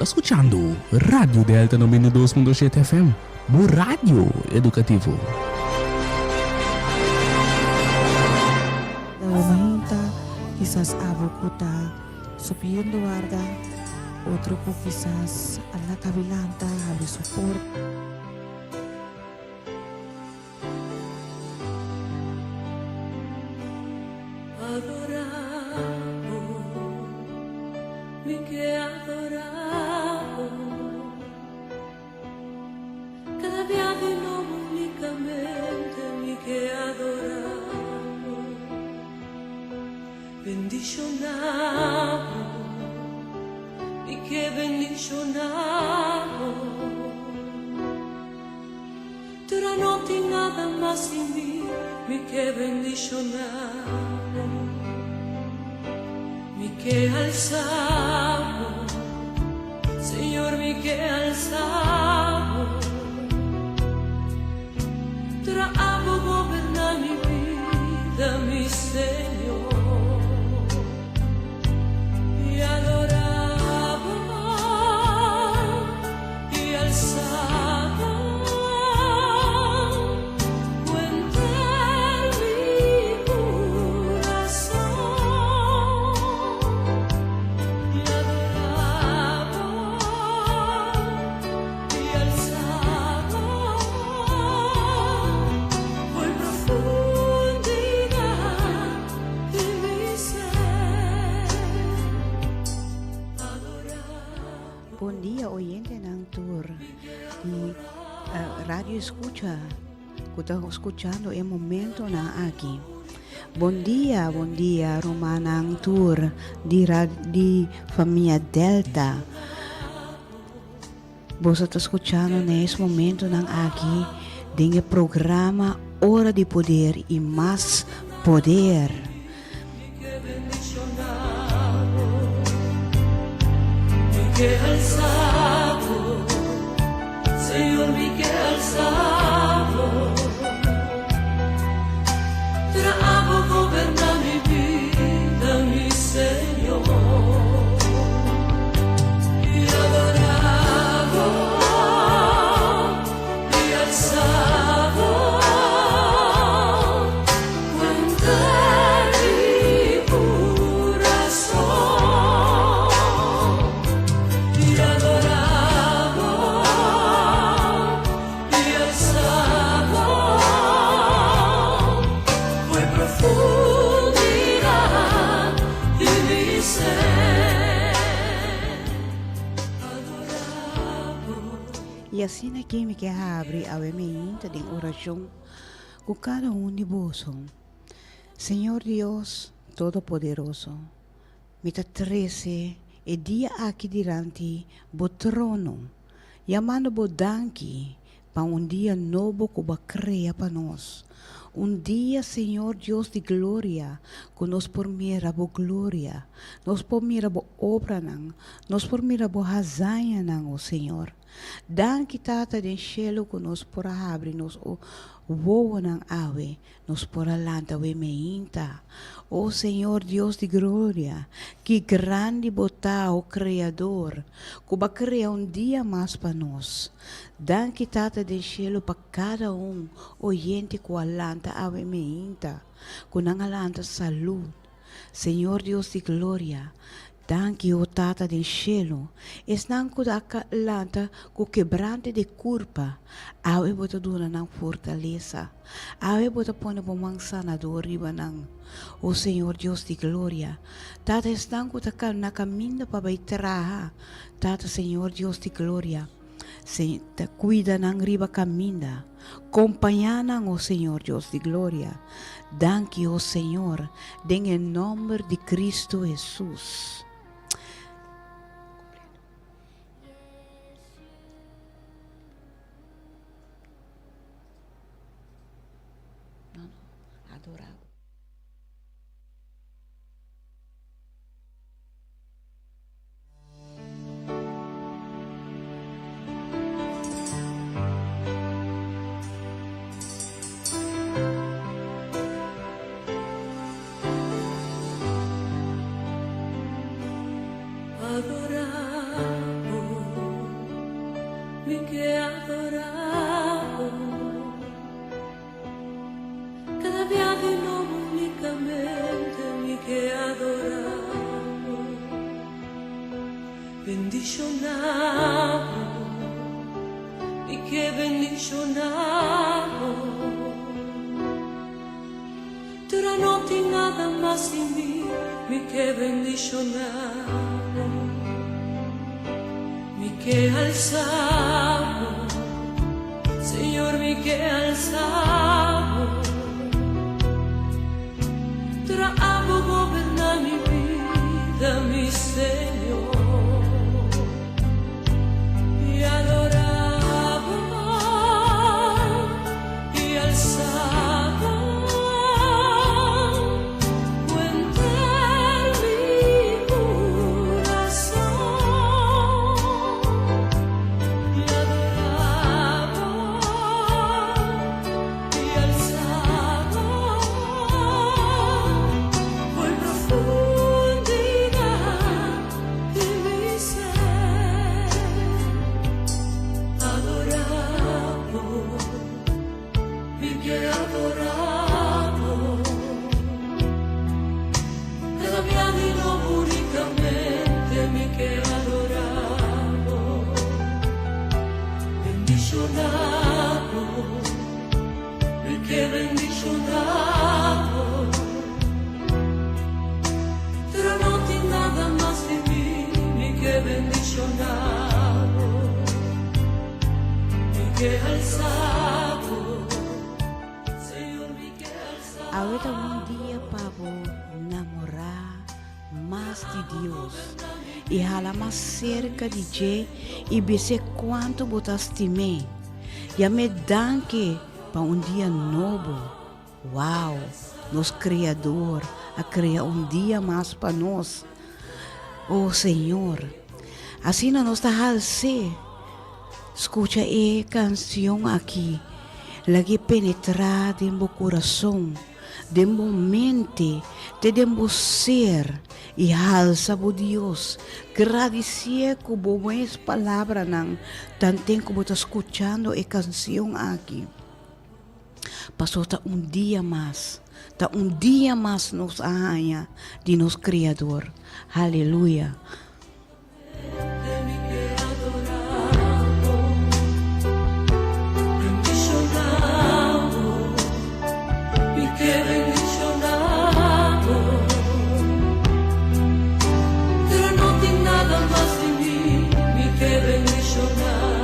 Está escuchando Radio Delta 92.7 FM, bu rádio educativo. Dalam mahinta, quizás abukuta, supiendo guarda, otro po quizás a la cabilanta, a support. Escucha, estamos escuchando el momento na aqui. Bom dia, Romana ang tour di Família Delta. Você está escuchando nesse momento na aqui, tem o programa Hora de Poder e Mais Poder. Señor, mi que alzado, trago gobernar mi vida, mi Señor, y adorado, y alzado, cuenta mi corazón, y adorado. E assim aqui me quer abrir a minha de oração com cada um de vós. Senhor Deus Todo-Poderoso, me te trece e dia aqui diante bo trono, chamando bo danki para dia novo que va crea para nós. Dia, Senhor Deus de glória, que nós por mira bo glória, nós por mira bo obra nang, nós por mira bo hazanya nang, o Senhor. Danki tata den cielo que nós por abrir nos o voa nang awe, nos por alanta we meinta. O Senhor Deus de glória, que grande bota o Criador, que vai criar dia mais para nós. Danki tata den cielo para cada oyente que alanta awe meinta, que nang alanta saúde. Senhor Deus de glória, danki o tata del cielo, es nan kudaka lanta ku quebrante de culpa, awe bota duna nang fortaleza, awe bota pone bomang sanador riba nang, o Senhor Deus de glória, tata es nan kudaka na caminho pa baitraha, tata Senhor Deus de glória, te cuida nang riba caminha, companhia nang o Senhor Deus de glória, danki o Senhor, den em nome de Cristo Jesus. Adorar. Adoravo, mi che adoravo, cada día de nuevo únicamente mi che adoravo, bendicionavo, mi che bendicionavo, tra notte nada más en mí, mi che bendicionavo. Mi que alzamos, Señor, mi que alzamos, traabo gobernar mi vida, mi Señor, y adoraba y alzaba. Ahorita día pavo namorar más de Dios y jala más cerca de Dios y ver cuánto botaste me. Ya me dan que para dia novo. Uau, nos Criador a criar dia mais para nós. Oh Senhor, assim não nos dá ser. Escucha a canção aqui, lagi penetrar em meu coração, de meu mente, de meu ser, e alça por Deus, agradecer com boas palavras nang tanto que você está escutando a canção aqui. Passou tá dia mais, nos arranha de nosso Criador. Aleluia. Pero no tiene nada más de mí, mi que bendicionado.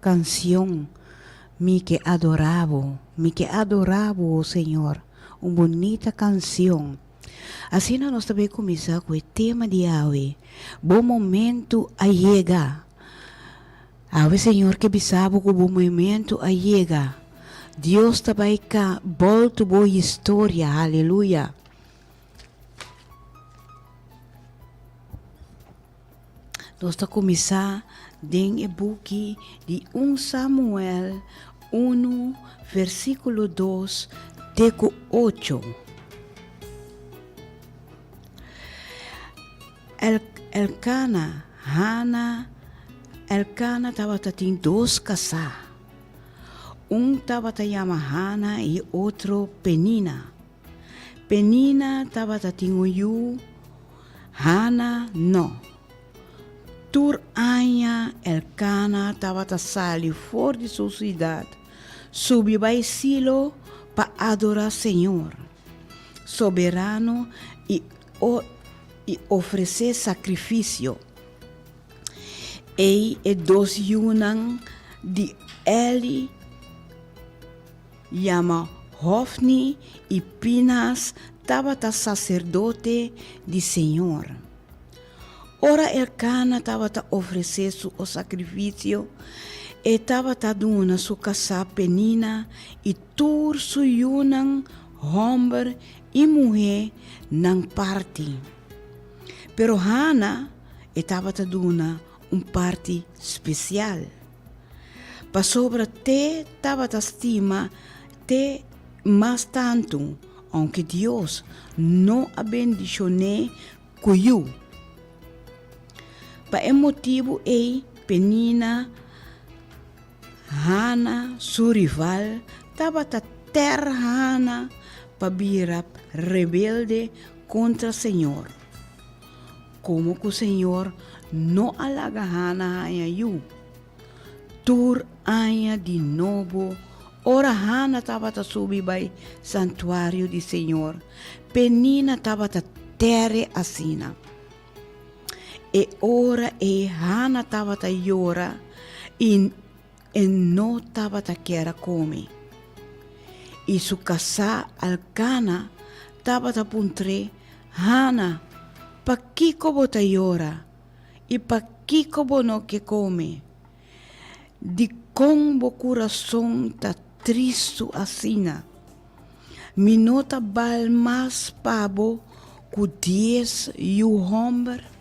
canción, mi que adoravo, oh Señor, uma bonita canção. Assim nós também começamos com o tema de hoje. Bom momento a chegar. Ave Senhor que bisabo que o bom momento a chegar. Deus também cá, volta boa história, aleluia. Nós vamos começar em o book de 1 Samuel 1, versículo 2, teco 8. Elcana, Elcana estava tendo 2 casas. Estava chamando Hana e outro Penina. Penina estava tendo eu, Hana não. Tur anya Elcana estava saindo fora de sua cidade, subiu para Silo para adorar o Senhor, soberano e oferecer sacrifício. E 2 Yunan de Eli, chama Hofni e Pinas, estava sacerdote do Senhor. Ora Elcana estava a oferecer o sacrifício e estava a dar sua casa Penina e tur su yunan homem e mulher não parte. Pero Hana estava a dar parte especial. Para sobre te estava a estima te mais tanto, aunque Deus não abendicionou com you. Para esse motivo, Penina, Hana, sua rival, estava a ter Hana para virar rebelde contra o Senhor. Como que o Senhor não alaga Hana a you, tur anya de novo. Ora Hana estava a subir para o santuário do Senhor. Penina estava a ter assina. E ora Hana estava a chorar e não estava a querer comer. E sua casa Elcana estava a apontar, Hana, para que como te chora e para que como não que come? De como o coração está triste assim. Me nota bal mais pabo que 10 e o homem.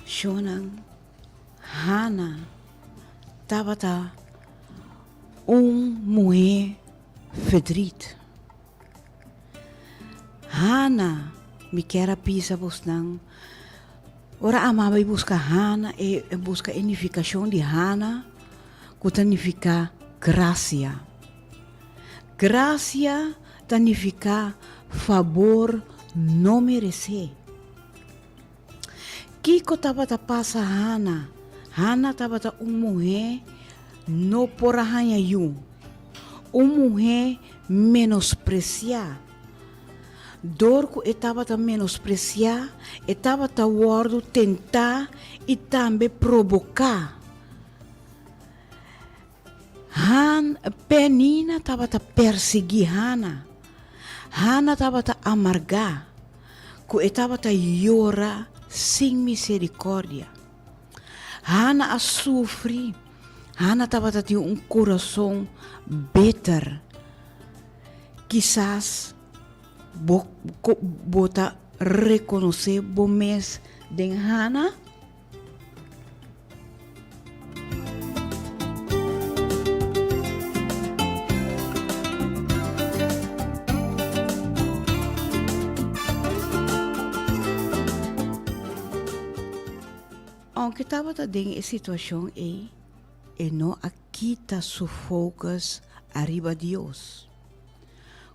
Shonan, Hana, estava mulher fedrit. Hana, me quer pisa não. Ora amava busca Hana e busca a unificação de Hana, que significa graça. Graça significa favor não merecer. Kiko estava a passar Hana. Hana estava a mulher não por arranhar you. Mulher menospreciar. Dorco estava a menospreciar, estava a guardo tentar e também provocar. Penina estava a perseguir Hana. Hana estava a amargar, que estava a chorar sem misericórdia. Hana a sofrer. Hana estava a ter coração better. Quizás bota reconhecer bom mês de Hana. Aunque estava em situação e não aquita seu focus arriba a Deus.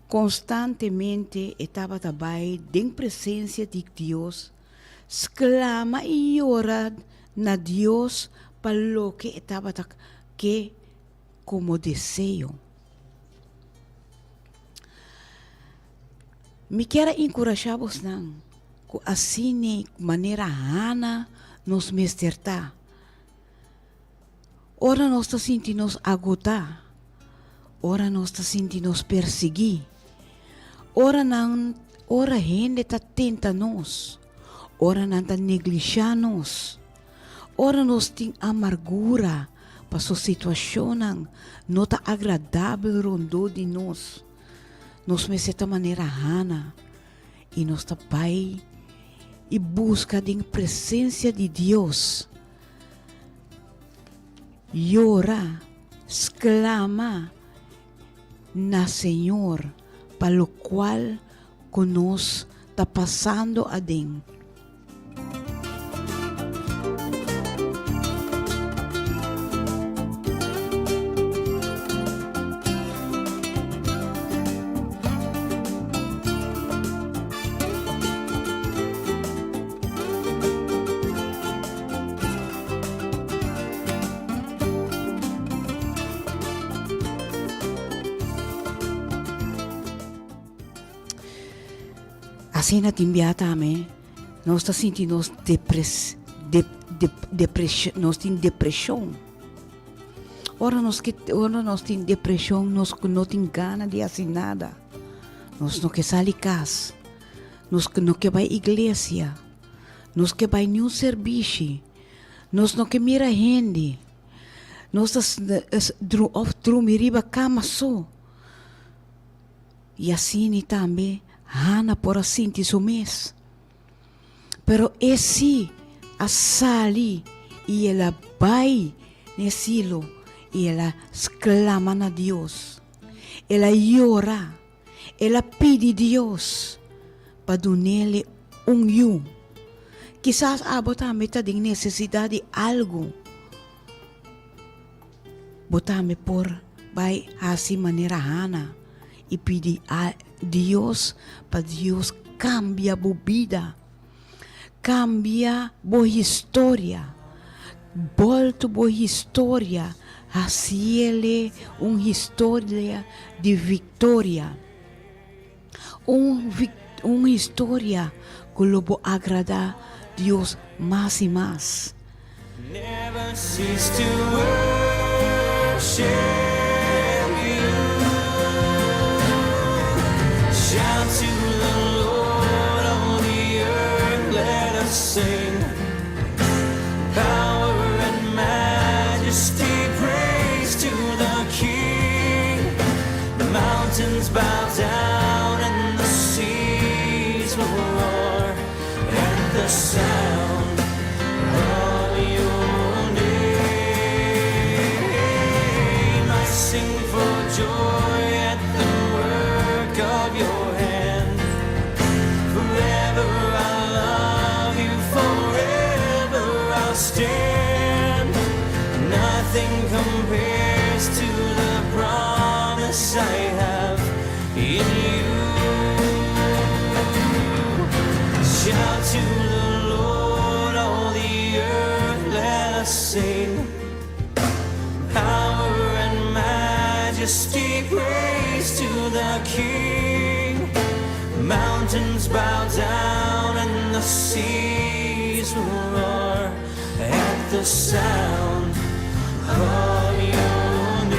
Constantemente estava também em presença de Deus, exclama e ora na Deus para lo que estava que como desejo. Me quero encorajar-vos não, que assim de maneira Hana nos mesterta. Ora nós está sentindo nos agotar. Ora nós está sentindo nos perseguir. Ora gente está tenta nós. Ora não está negligenciar nós. Ora nós tem amargura para sua situação não está agradável rondou de nós. Nós me certa maneira rana e nós está pai e busca de presença de Deus. Llora, exclama na Senhor, para o qual conosco está passando a dentro. Assim na timbiata nós está sentindo depressão, nós tem depressão. Ora nós tem depressão, nós não tem gana de fazer nada. Nós não quer sair casa, nós não quer ir à igreja, nós quer ir nenhum serviço, nós não quer mirar gente, nós dormir riba cama só. E assim também Hana por assim tiso mês. Pero esse a sali e ela vai nesilo e ela exclama a Deus. Ela llora. Ela pede Deus para dar-lhe yum. Quizás também está de necessidade de algo. Botame por vai assim maneira Hana e pedir a Deus para Deus cambia a vida, cambia a história, volta a história, assim uma história de vitória, uma história que lo agrada a Deus mais e mais. Never cease to worship you. Shout to the Lord on the earth, let us sing. Power and majesty, praise to the King. The mountains bow down and the seas will roar at the sound of your name. I sing for joy at the work of your hand. Forever I'll love you, forever I'll stand. Nothing compares to the promise I have in you. Shout to the Lord, all the earth, let us sing. Power and majesty, praise to the King. Mountains bow down and the seas will roar at the sound of your name.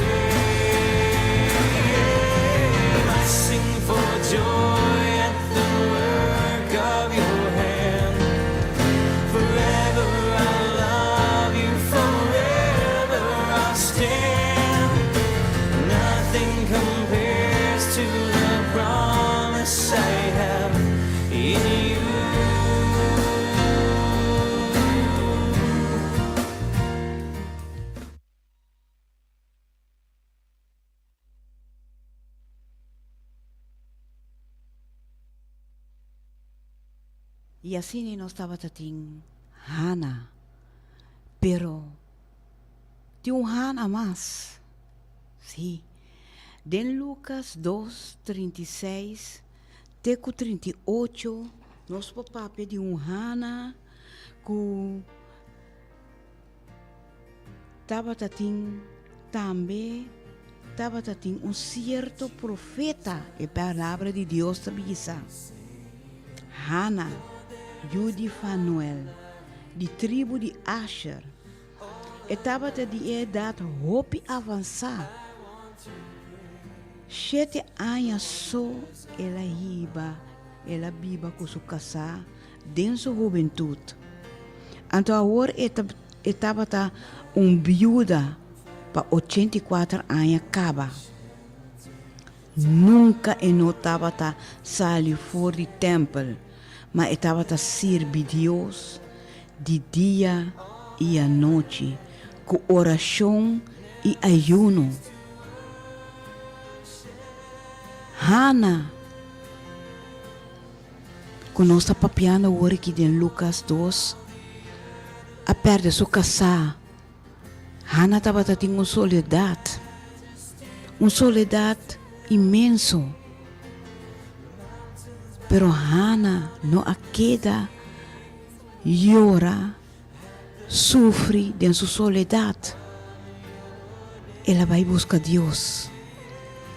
I sing for joy at the work of your hand. Forever I'll love you, forever I'll stand. Nothing compares to the promise I have in you. E assim nós estava tating Hana, pero tinha Hana mais, sim. Den Lucas 2:36 teco 38, nós papapé de Hana que estava tating também estava tating certo profeta e palavra de Deus tabisa. Hana Judy Fanuel, de tribo de Asher. estava de idade hopi avançar. 7 anos só ela viva com sua casa dentro sua juventude. Então agora estava viúva para 84 anos acaba. Nunca não estava saindo fora do templo, mas estava servir Deus de dia e à noite, com oração e ayuno. Hana, com nossa papiana agora aqui em Lucas 2, a perder sua casa, Hana estava tendo uma soledade imenso. Pero Hana não queda, llora, sofre de sua soledade. Ela vai buscar Deus.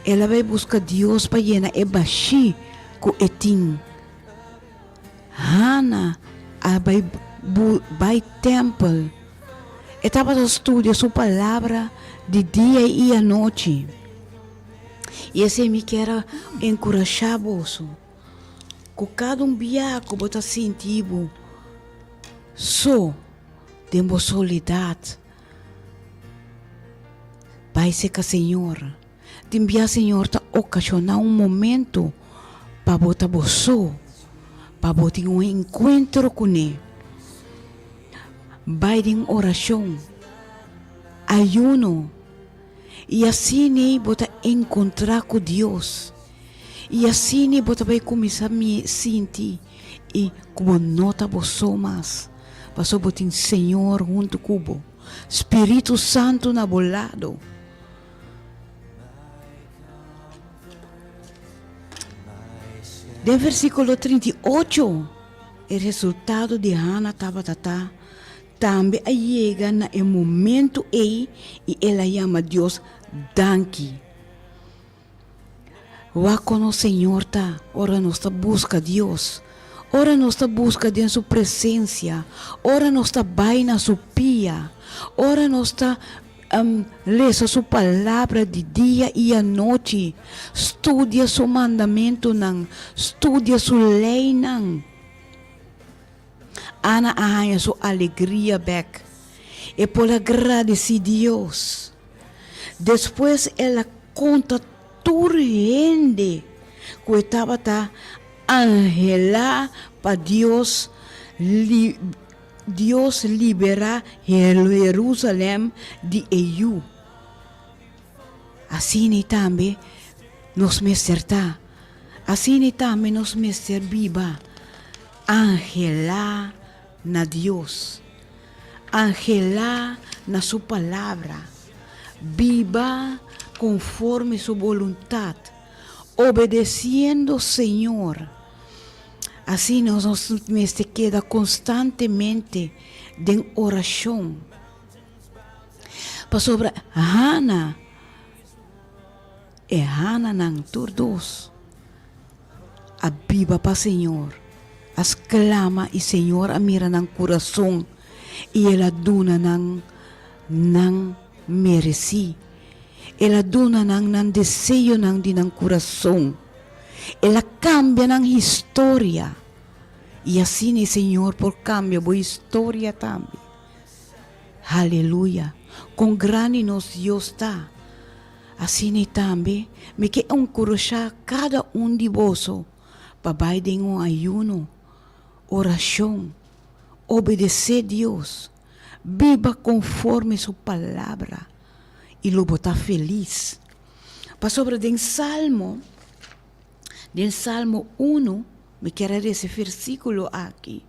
Ela vai buscar Deus para llenar e baixi com etim. Hana vai templo. Estava estudando sua palavra de dia e à noite. E esse me quer encorajar você. Com cada dia que você sentir só de uma soledade, vai ser que o Senhor te envia, Senhor, te ocasionar momento para você só, para você ter encontro com Ele. Vai em oração, ayuno, e assim você encontrar com Deus. E assim você vai começar a me sentir e como nota você mais. Você vai ter Senhor junto com você, Espírito Santo na bolado. De versículo 38, o resultado de Hana estava também chega no momento aí e ela chama Deus danke. Wa com o Senhor ora nós busca Deus, ora nós busca de sua presença, ora nós vai na sua pia, ora nós lê sua palavra de dia e à noite, estudia seu mandamento, estudia sua lei. Ana arranha sua alegria back e por agradecer Deus. Depois ela conta tudo que estava angelar para Deus liberar Jerusalém de EU. Assim também nos meserta, assim também nos viva, angelar na Deus, angelar na sua palavra, viva conforme sua vontade, obedeciendo Senhor. Assim nós queda constantemente em oração. Para sobre Hana, Hana não todos. A viva para Senhor, as clama e Senhor a mira ng coração e ela duna não mereci. Ela duna ng desejo ng coração. Ela cambia ng história. E assim, Senhor, por cambio, boa história também. Aleluia. Com grande nos Deus está. Assim também, me quer encorajar cada de vós para vai um ayuno, oração, obedecer a Deus, viva conforme sua palavra e lo botar feliz. Para sobre den Salmo 1, me quero esse versículo aqui,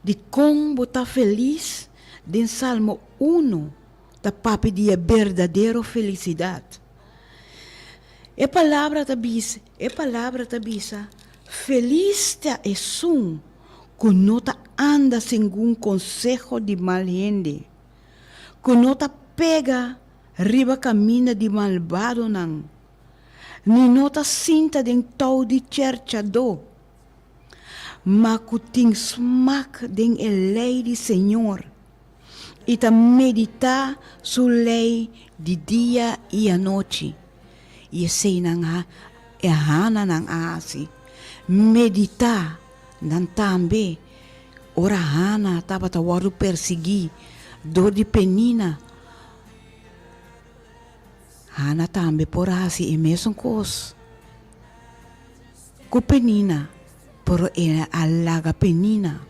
de como botar feliz, den Salmo 1, da papi de verdadeira felicidade. A palavra tabisa, feliz te é um, que não anda segundo consejo de mal gente, que não pega riba caminho de malvado não, nem não sinta de tal de cercado, mas que tem smack de lei de Senhor, e ta meditar su lei de dia e a noite. E sei nang e hana nang asi. Meditar nan tambe. Ora hana tava ta waru persegui. Dor de penina. Hana tambe por asi e mesmo cos. Com penina. Pero ela alaga penina.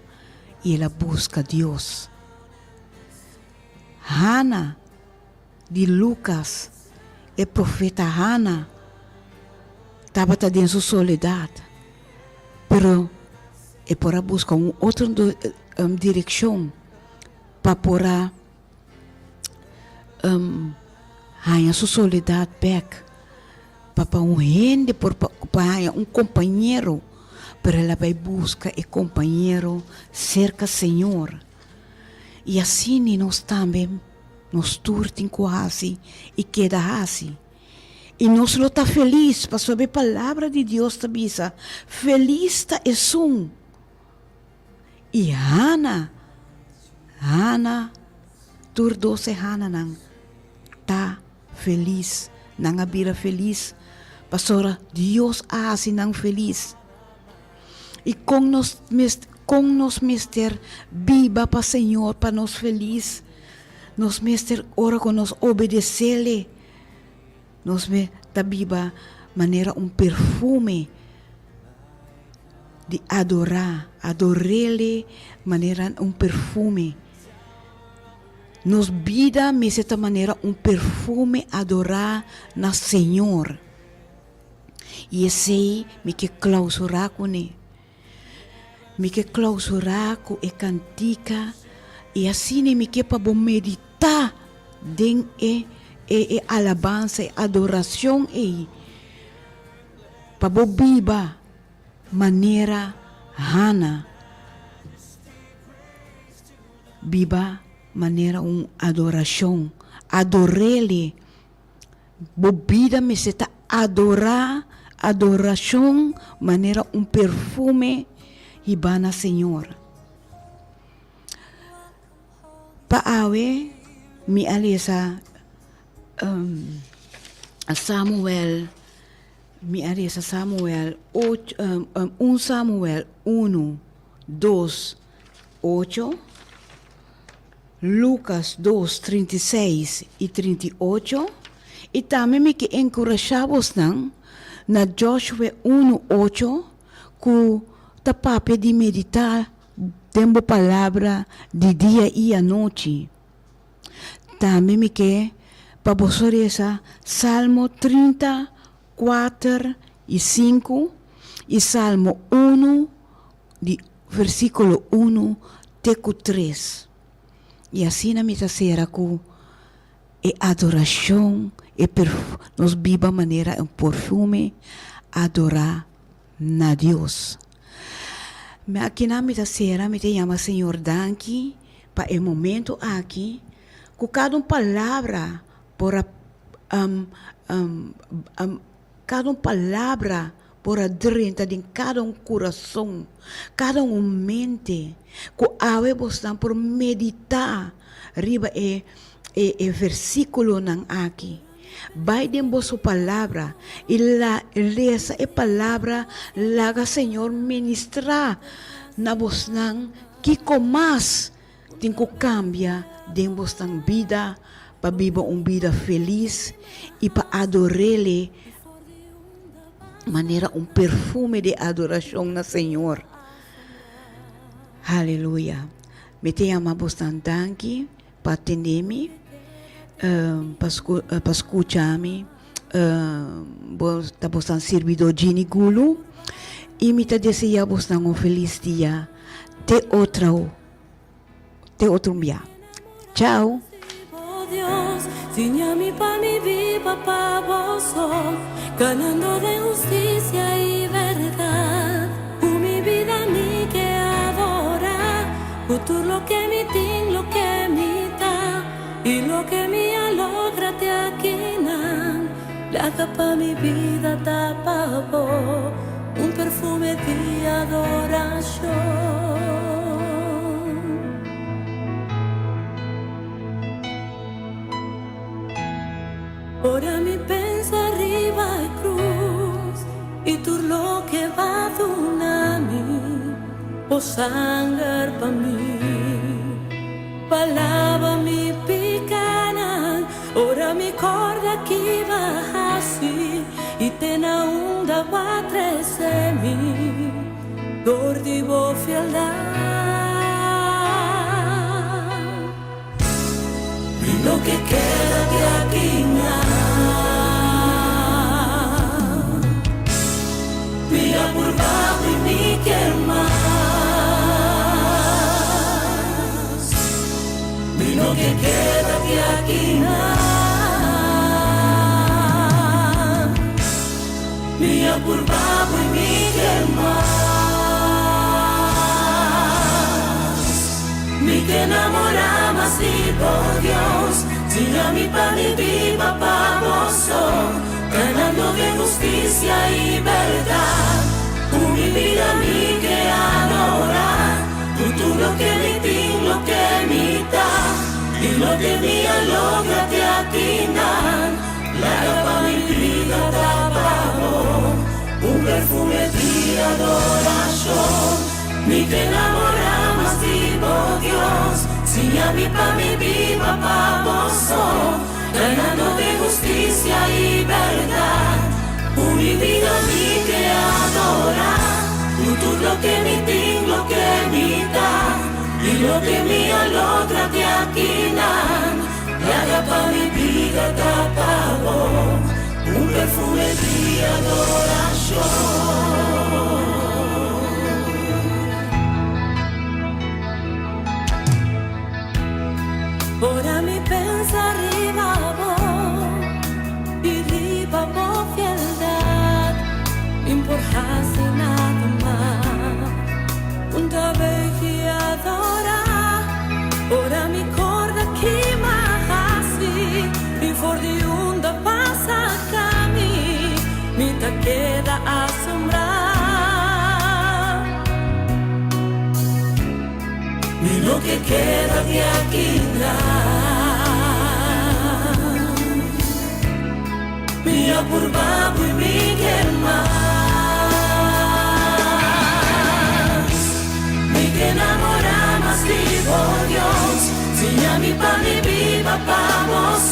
E ela busca Deus. Hana de Lucas, o profeta Hana, estava em sua soledade, pero é para buscar outra direção para ganhar sua soledade back, para gente, para companheiro, pero ela vai buscar o companheiro cerca do Senhor. E assim nós também nos turtim quase e queda assim. E nós não está feliz para saber a palavra de Deus tabisa. Feliz está é um. E Hana, tur 12 Hana nang tá feliz, nang abira feliz. Pastora, Deus assim nang feliz. E com nos mister viva para Senhor, para nós feliz. Nos mister ora com nos obedecer-lhe. Nos me ta viva maneira perfume de adorarle maneira perfume. Nos vida me esta maneira perfume adorar na Senhor. E esse me que clausurar com ele. Me que clausurar com a cantica e assim me que para meditar den e alabança e adoração e para viva maneira Hana viva maneira adoração adorele bobida me se ta adoração maneira perfume Ibana Senhor. Paawe mi alisa Samuel mi alisa Samuel 1 Samuel 1 2 8 Lucas 2 36 e 38 e também me que encorajamos na Joshua 1 8 ku tapapé de meditar tempo palavra de dia e a noite. Também me que para vocês Salmo 34 e 5 e Salmo 1 de versículo 1 teco 3. E assim na minha será com adoração e nos viva maneira perfume adorar na Deus. Me aqui na minha será me te chama Senhor danke para o momento aqui com cada palavra por cada palavra por dentro de cada coração, cada mente, com a você por meditar riba e versículo nan aqui. Vai de vossa palavra e la lesa e palavra laga Senhor ministrar na vos nan que comas tem que cambia de vossa vida para viver vida feliz e para adorar-lhe maneira perfume de adoração na Senhor. Aleluia. Me te amamos tanto para atender-me, para escutar-me, para estar servidor Gini Gulu e me te desejamos um feliz dia. Te outro dia. Tchau. Dios, ciña mi pan y viva para vos, ganando de justicia y verdad. Mi vida ni que adora, tú lo que me tin, lo que me da, y lo que me logra te aquinan. La capa mi vida tapa un perfume de adoración. Ora mi penso arriba e cruz e tu lo che va donami o sangar pa mi palava mi picana ora mi corda chi va así e te na onda va tresemi gordi bo lo que queda de aquí mira por bajo y ni que más lo que queda de aquí mira por bajo y ni que más mi que enamoramos y por Dios Siga mi pan y viva pa' vos, ganando de justicia y verdad. Mi vida mi que adorar, futuro que mi tin, lo que mi da, y lo que mía logra te aquinan, la capa mi vida da pago, un perfume de adoración, mi que enamoramos tipo Dios. Si a mi pa' mi viva pa' vos, ganando de justicia y verdad. Mi vida mi que adora, tú lo que mi tin, lo que mi da, y lo que mi logra te aquinan. La pa' mi vida te pago, un perfume de adoración. Ora mi pensa arriba vos y riba vos fieldad importase nada más punta veji adora ora mi corda que más así y for di unda pasa cami mi ta queda asombrar mi lo que queda de aquí mira por bajo y Miguel más mi que enamoramos vivo Dios si a mi pan y viva pa' vos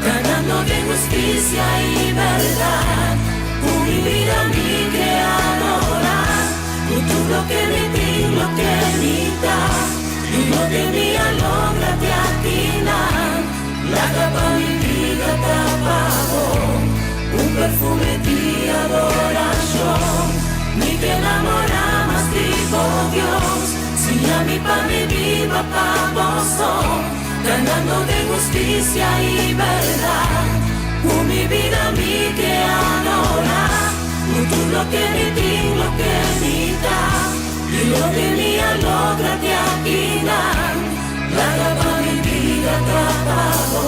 ganando de justicia y verdad mi vida mi que adorar tú lo que mi tin, lo que mi da y lo que mi logra te aquinan la capa mi vida te apago un perfume de adoración mi que enamoramos tipo Dios si a mi pa' mi viva pa' vos ganando de justicia y verdad mi vida mi que adora tú lo que mi tin, lo que mi da y lo que mi logra te aquinan la capa mi vida te apago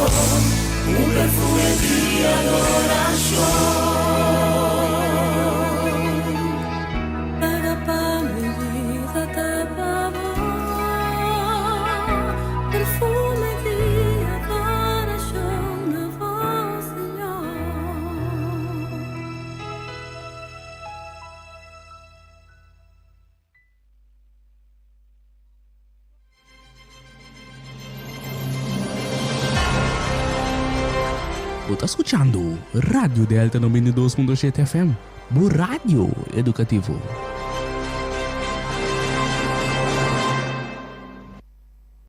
un perfume de adoración la capa mi vida te apago perfume de adoración a vos Señor. Você está escutando Radio Delta 92.7 FM, o rádio educativo.